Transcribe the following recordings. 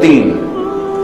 3,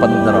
15।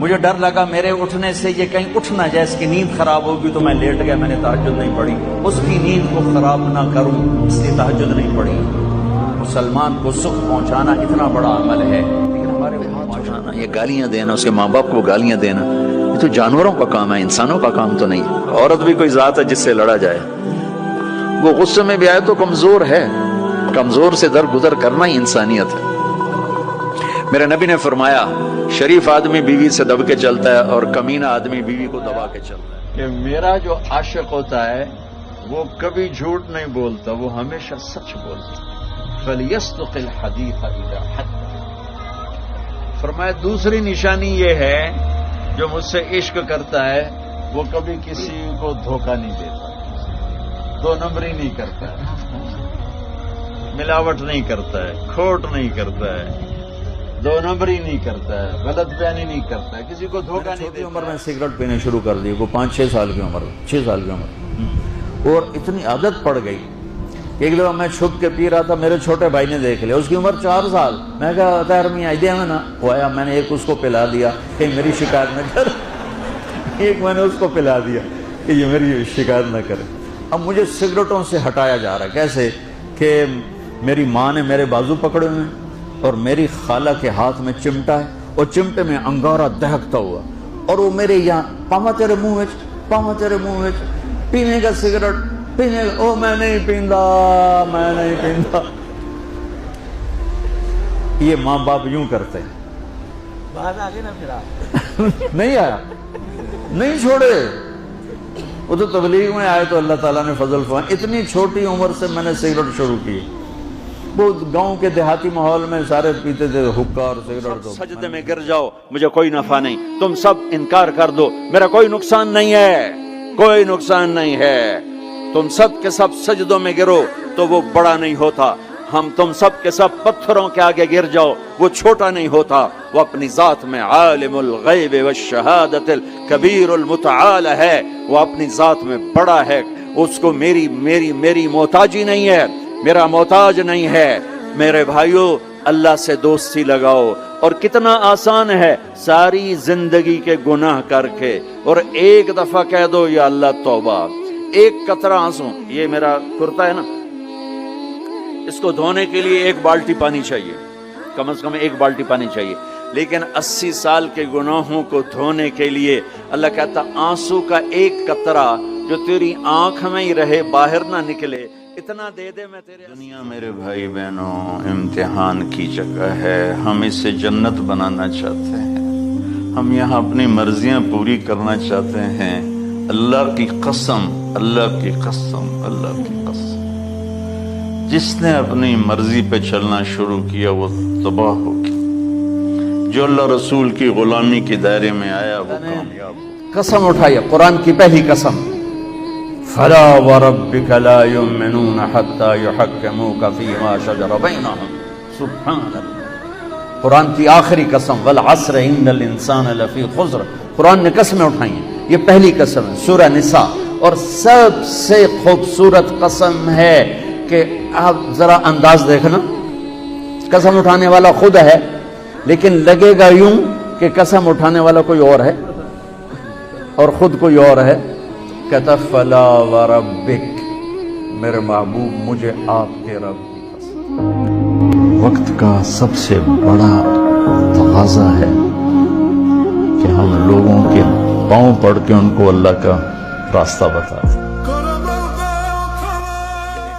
مجھے ڈر لگا میرے اٹھنے سے یہ کہیں اٹھ نہ جائے، اس کی نیند خراب ہوگی، تو میں لیٹ گیا، میں نے تہجد نہیں پڑھی، اس کی نیند کو خراب نہ کروں اس لیے تہجد نہیں پڑھی۔ مسلمان کو سکھ پہنچانا اتنا بڑا عمل ہے، لیکن ہمارے ہاتھ اٹھانا، یہ گالیاں دینا، اس کے ماں باپ کو گالیاں دینا، یہ تو جانوروں کا کام ہے، انسانوں کا کام تو نہیں۔ عورت بھی کوئی ذات ہے جس سے لڑا جائے، وہ غصے میں بھی آئے تو کمزور ہے، کمزور سے درگزر کرنا ہی انسانیت ہے۔ میرے نبی نے فرمایا شریف آدمی بیوی سے دب کے چلتا ہے اور کمینہ آدمی بیوی کو دبا کے چلتا ہے، کہ میرا جو عاشق ہوتا ہے وہ کبھی جھوٹ نہیں بولتا، وہ ہمیشہ سچ بولتا ہے۔ فَلْيَصْدُقِ الْحَدِيثَ إِذَا حَدَّثَ۔ فرمایا دوسری نشانی یہ ہے جو مجھ سے عشق کرتا ہے وہ کبھی کسی کو دھوکہ نہیں دیتا، دو نمبری نہیں کرتا ہے، ملاوٹ نہیں کرتا ہے، کھوٹ نہیں کرتا ہے، دو نمبری نہیں کرتا ہے، غلط بیانی نہیں کرتا ہے، کسی کو دھوکہ نہیں دیتا۔ عمر میں سگریٹ پینے شروع کر دی، وہ 5-6 سال کی عمر، 6 سال کی عمر، اور اتنی عادت پڑ گئی کہ ایک دفعہ میں چھپ کے پی رہا تھا، میرے چھوٹے بھائی نے دیکھ لیا، اس کی عمر 4 سال، میں کہا تیر میاں آئی دیا میں نا، وہ آیا، میں نے ایک اس کو پلا دیا کہ میری شکایت نہ کر، ایک میں نے اس کو پلا دیا کہ یہ میری شکایت نہ کرے۔ اب مجھے سگریٹوں سے ہٹایا جا رہا ہے، کیسے کہ میری ماں نے میرے بازو پکڑے ہوئے ہیں اور میری خالہ کے ہاتھ میں چمٹا ہے اور چمٹے میں انگارہ دہکتا ہوا، اور وہ میرے یہاں پاما تیرے منہ وچ، پاما تیرے منہ وچ، پینے کا سگریٹ پینے کا، او میں نہیں پیندا، میں نہیں پیندا۔ یہ ماں باپ یوں کرتے ہیں۔ بات آگے نہ پھرا نہیں آیا، نہیں چھوڑے، وہ تو تبلیغ میں آئے تو اللہ تعالیٰ نے فضل فرمایا، اتنی چھوٹی عمر سے میں نے سگریٹ شروع کی۔ وہ گاؤں کے دیہاتی ماحول میں سارے پیتے تھے حقہ اور سگریٹ۔ سجدے میں گر جاؤ مجھے کوئی نفع نہیں، تم سب انکار کر دو میرا کوئی نقصان نہیں ہے، کوئی نقصان نہیں ہے، تم سب کے سب سجدوں میں گرو تو وہ بڑا نہیں ہوتا، ہم تم سب کے سب پتھروں کے آگے گر جاؤ وہ چھوٹا نہیں ہوتا، وہ اپنی ذات میں عالم الغیب والشہادت الکبیر المتعال ہے، وہ اپنی ذات میں بڑا ہے، اس کو میری محتاجی نہیں ہے، میرا محتاج نہیں ہے۔ میرے بھائیو اللہ سے دوستی لگاؤ، اور کتنا آسان ہے، ساری زندگی کے گناہ کر کے اور ایک دفعہ کہہ دو یا اللہ توبہ، ایک قطرہ آنسو، یہ میرا کرتا ہے نا، اس کو دھونے کے لیے 1 بالٹی پانی چاہیے، کم از کم 1 بالٹی پانی چاہیے، لیکن 80 سال کے گناہوں کو دھونے کے لیے اللہ کہتا آنسو کا 1 قطرہ جو تیری آنکھ میں ہی رہے باہر نہ نکلے، اتنا دے دے میں تیرے۔ دنیا میرے بھائی بہنوں امتحان کی جگہ ہے، ہم اسے جنت بنانا چاہتے ہیں، ہم یہاں اپنی مرضیاں پوری کرنا چاہتے ہیں۔ اللہ کی قسم، اللہ کی قسم، اللہ کی قسم، جس نے اپنی مرضی پہ چلنا شروع کیا وہ تباہ ہو گیا، جو اللہ رسول کی غلامی کے دائرے میں آیا وہ کامیاب ہو۔ قسم اٹھائی، قرآن کی پہلی قسم، فلا وربک لا یؤمنون حتی یحکموک فیما شجر بینہم، سبحان اللہ۔ قرآن کی آخری قسم، والعصر ان الانسان لفی خسر، قرآن نے قسمیں اٹھائی ہیں، یہ پہلی قسم ہے سورہ نساء، اور سب سے خوبصورت قسم ہے کہ آپ ذرا انداز دیکھنا، قسم اٹھانے والا خود ہے لیکن لگے گا یوں کہ قسم اٹھانے والا کوئی اور ہے اور خود کوئی اور ہے۔ کہتا فلا وربک، میرے محبوب مجھے آپ کے رب کی قسم۔ وقت کا سب سے بڑا تقاضا ہے کہ ہم لوگوں کے پاؤں پڑھ کے ان کو اللہ کا راستہ بتا دیں۔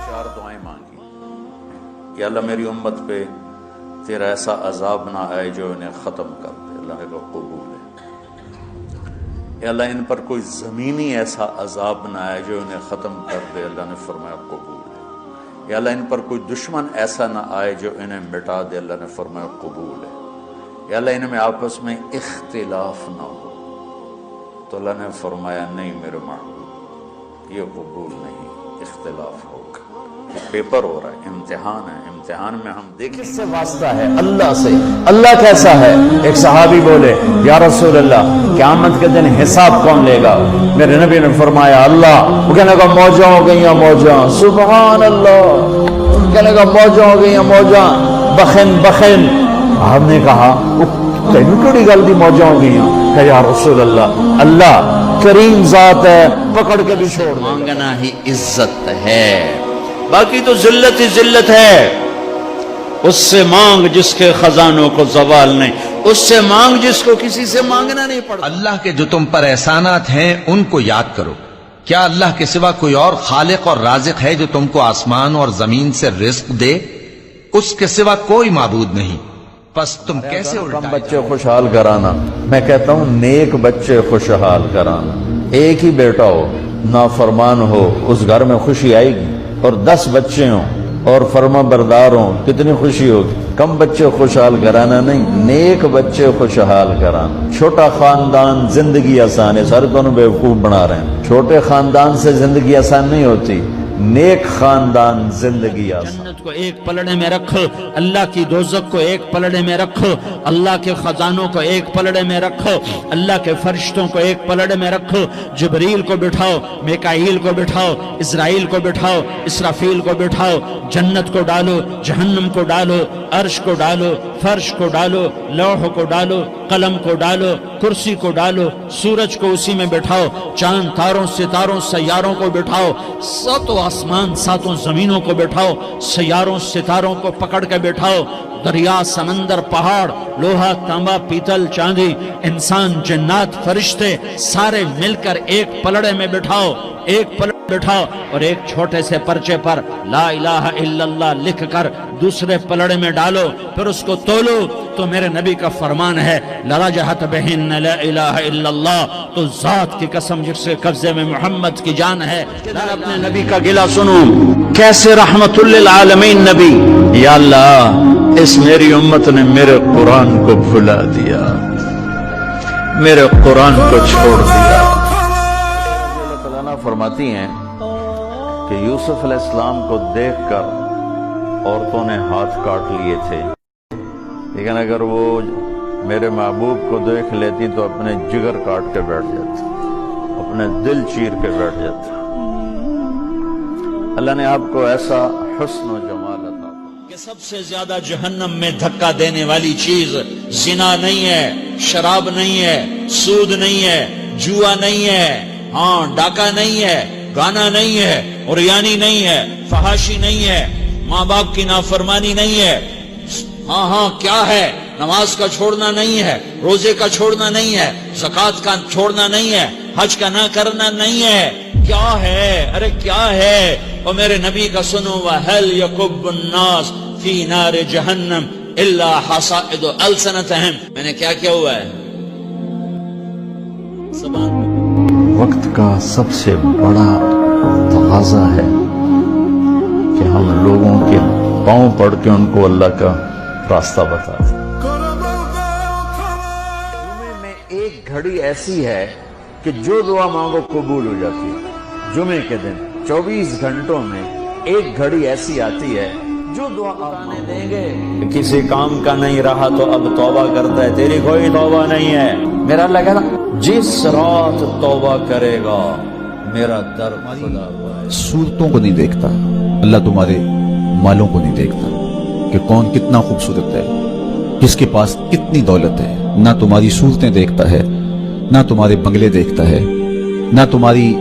4 دعائیں مانگی، یا اللہ میری امت پہ تیرا ایسا عذاب نہ آئے جو انہیں ختم کر دے، اللہ نے کہا قبول ہے۔ یا اللہ ان پر کوئی زمینی ایسا عذاب نہ آئے جو انہیں ختم کر دے، اللہ نے فرمایا قبول ہے۔ یا اللہ ان پر کوئی دشمن ایسا نہ آئے جو انہیں مٹا دے، اللہ نے فرمایا قبول ہے۔ یا اللہ ان میں آپس میں اختلاف نہ ہو، تو اللہ نے فرمایا نہیں میرے محبوب یہ قبول نہیں، اختلاف ہوگا۔ یہ پیپر ہو رہا ہے، امتحان ہے، امتحان میں ہم دیکھیں کس سے واسطہ ہے، اللہ سے۔ اللہ کیسا ہے؟ ایک صحابی بولے یا رسول اللہ قیامت کے دن حساب کون لے گا؟ میرے نبی نے فرمایا اللہ۔ وہ کہنے کا موجاں ہو گئی موجاں، سبحان اللہ، کہنے کا موجاں ہو گئی موجاں، بخن بخن، آپ نے کہا تینوں کیڑی گل دی موجاں ہو گئی کہ یا رسول اللہ اللہ کریم ذات ہے پکڑ کے بھی چھوڑ دے. مانگنا ہی عزت ہے، باقی تو ذلت ہی ذلت ہے. اس سے مانگ جس کے خزانوں کو زوال نہیں، اس سے مانگ جس کو کسی سے مانگنا نہیں پڑتا. اللہ کے جو تم پر احسانات ہیں ان کو یاد کرو. کیا اللہ کے سوا کوئی اور خالق اور رازق ہے جو تم کو آسمان اور زمین سے رزق دے؟ اس کے سوا کوئی معبود نہیں. پس تم کیسے کم بچے خوشحال کرانا، میں کہتا ہوں نیک بچے خوشحال کرانا. ایک ہی بیٹا ہو نافرمان ہو اس گھر میں خوشی آئے گی، اور 10 بچے ہوں اور فرما بردار ہوں کتنی خوشی ہوگی. کم بچے خوشحال کرانا نہیں، نیک بچے خوشحال کرانا. چھوٹا خاندان زندگی آسان ہے، سارے دونوں بیوقوف بنا رہے ہیں. چھوٹے خاندان سے زندگی آسان نہیں ہوتی، نیک خاندان زندگی آسان. جنت کو ایک پلڑے میں رکھو، اللہ کی دوزخ کو ایک پلڑے میں رکھو، اللہ کے خزانوں کو ایک پلڑے میں رکھو، اللہ کے فرشتوں کو ایک پلڑے میں رکھو. جبریل کو بٹھاؤ، میکائیل کو بٹھاؤ، اسرائیل کو بٹھاؤ، اسرافیل کو بٹھاؤ. جنت کو ڈالو، جہنم کو ڈالو، عرش کو ڈالو، فرش کو ڈالو، لوح کو ڈالو، قلم کو ڈالو، کرسی کو ڈالو، سورج کو اسی میں بٹھاؤ، چاند تاروں ستاروں سیاروں کو بٹھاؤ، ساتوں آسمان ساتوں زمینوں کو بٹھاؤ، سیاروں ستاروں کو پکڑ کے بٹھاؤ. دریا، سمندر، پہاڑ، لوہا، تانبا، پیتل، چاندی، انسان، جنات، فرشتے سارے مل کر ایک پلڑے میں بٹھاؤ، ایک پلڑے بٹھاؤ، اور ایک چھوٹے سے پرچے پر لا الہ الا اللہ لکھ کر دوسرے پلڑے میں ڈالو. پھر اس کو تولو تو میرے نبی کا فرمان ہے لرجحت بہن لا الہ الا اللہ. تو ذات کی قسم جس کے قبضے میں محمد کی جان ہے. اپنے نبی کا گلہ سنو، کیسے رحمت للعالمین نبی. یا اللہ اس میری امت نے میرے قرآن کو بھلا دیا، میرے قرآن کو چھوڑ دیا. اللہ تعالیٰ فرماتی ہیں کہ یوسف علیہ السلام کو دیکھ کر عورتوں نے ہاتھ کاٹ لیے تھے، لیکن اگر وہ میرے محبوب کو دیکھ لیتی تو اپنے جگر کاٹ کے بیٹھ جاتی، اپنے دل چیر کے بیٹھ جاتی. اللہ نے آپ کو ایسا حسن و جمال عطا فرمایا کہ سب سے زیادہ جہنم میں دھکا دینے والی چیز زنا نہیں ہے، شراب نہیں ہے، سود نہیں ہے، جوا نہیں ہے، ہاں ڈاکہ نہیں ہے، گانا نہیں ہے، عریانی نہیں ہے، فحاشی نہیں ہے، ماں باپ کی نافرمانی نہیں ہے. ہاں کیا ہے؟ نماز کا چھوڑنا نہیں ہے، روزے کا چھوڑنا نہیں ہے، زکوٰۃ کا چھوڑنا نہیں ہے، حج کا نہ کرنا نہیں ہے. کیا ہے؟ ارے کیا ہے؟ اور میرے نبی کا سنو، وَهَلْ يَكُبُّ النَّاسِ فِي نَارِ جَهَنَّمْ إِلَّا حَصَائِدُ أَلْسِنَتِهِمْ. میں نے کیا ہوا ہے؟ وقت کا سب سے بڑا تقاضا ہے کہ ہم لوگوں کے پاؤں پڑھ کے ان کو اللہ کا راستہ بتا دیں. جمعے میں ایک گھڑی ایسی ہے کہ جو دعا مانگو قبول ہو جاتی ہے. جمعے کے دن 24 گھنٹوں میں ایک گھڑی ایسی آتی ہے جو دعا آپ دیں گے. کسی کام کا نہیں رہا تو اب توبہ کرتا ہے، تیری کوئی توبہ نہیں ہے. میرا اللہ کہتا جس رات توبہ کرے گا میرا در کھلا ہوا ہے. صورتوں کو نہیں دیکھتا اللہ، تمہارے مالوں کو نہیں دیکھتا کہ کون کتنا خوبصورت ہے، کس کے پاس کتنی دولت ہے. نہ تمہاری صورتیں دیکھتا ہے، نہ تمہارے بنگلے دیکھتا ہے، نہ تمہاری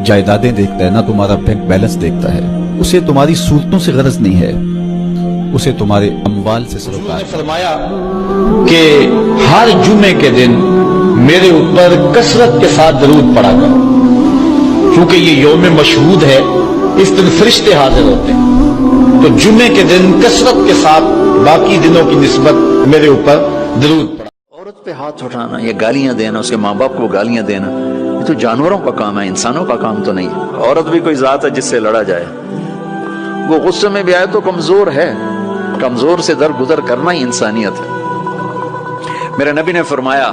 جائیدادیں دیکھتا ہے، نہ تمہارا بینک بیلنس دیکھتا ہے. اسے تمہاری صورتوں سے غرض نہیں ہے، اسے تمہارے اموال سے سروکار ہے. فرمایا کہ ہر جمعے کے دن میرے اوپر کثرت کے ساتھ درود پڑا کرو، کیونکہ یہ یوم مشہود ہے، اس دن فرشتے حاضر ہوتے ہیں. تو جمعے کے دن کثرت کے ساتھ باقی دنوں کی نسبت میرے اوپر درود پڑا. عورت پہ ہاتھ اٹھانا، یہ گالیاں دینا، اس کے ماں باپ کو گالیاں دینا، یہ تو جانوروں کا کام ہے، انسانوں کا کام تو نہیں. عورت بھی کوئی ذات ہے جس سے لڑا جائے. وہ غصے میں بھی آئے تو کمزور ہے، کمزور سے درگزر کرنا ہی انسانیت ہے. میرے نبی نے فرمایا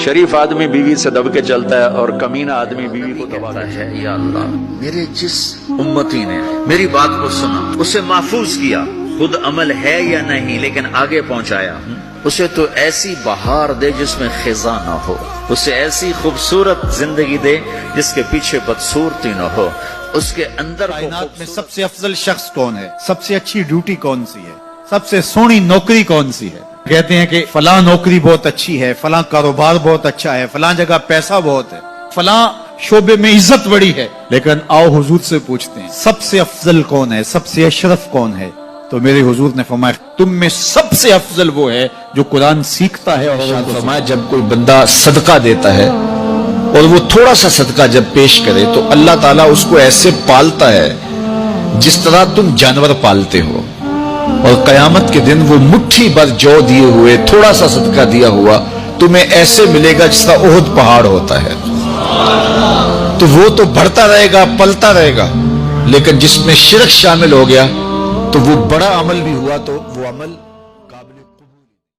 شریف آدمی بیوی سے دب کے چلتا ہے اور کمینہ آدمی بیوی کو دباتا ہے. یا اللہ میرے جس امتی نے میری بات کو سنا، اسے محفوظ کیا، خود عمل ہے یا نہیں لیکن آگے پہنچایا، اسے تو ایسی بہار دے جس میں خزاں نہ ہو، اسے ایسی خوبصورت زندگی دے جس کے پیچھے بدصورتی نہ ہو، اس کے اندر کائنات میں سب سے افضل شخص کون ہے، سب سے اچھی ڈیوٹی کون سی ہے، سب سے سونی نوکری کون سی ہے؟ کہتے ہیں کہ فلاں نوکری بہت اچھی ہے، فلاں کاروبار بہت اچھا ہے، فلاں جگہ پیسہ بہت ہے، فلاں شعبے میں عزت بڑی ہے، لیکن آؤ حضور سے پوچھتے ہیں سب سے افضل کون ہے، سب سے اشرف کون ہے؟ تو میرے حضور نے فرمایا تم میں سب سے افضل وہ ہے جو قرآن سیکھتا ہے۔ اور فرمایا جب کوئی بندہ صدقہ دیتا ہے اور وہ تھوڑا سا صدقہ جب پیش کرے تو اللہ تعالیٰ اس کو ایسے پالتا ہے جس طرح تم جانور پالتے ہو، اور قیامت کے دن وہ مٹھی بھر جو دیے ہوئے تھوڑا سا صدقہ دیا ہوا تمہیں ایسے ملے گا جس طرح احد پہاڑ ہوتا ہے۔ تو وہ تو بڑھتا رہے گا، پلتا رہے گا، لیکن جس میں شرک شامل ہو گیا تو وہ بڑا عمل بھی ہوا تو وہ عمل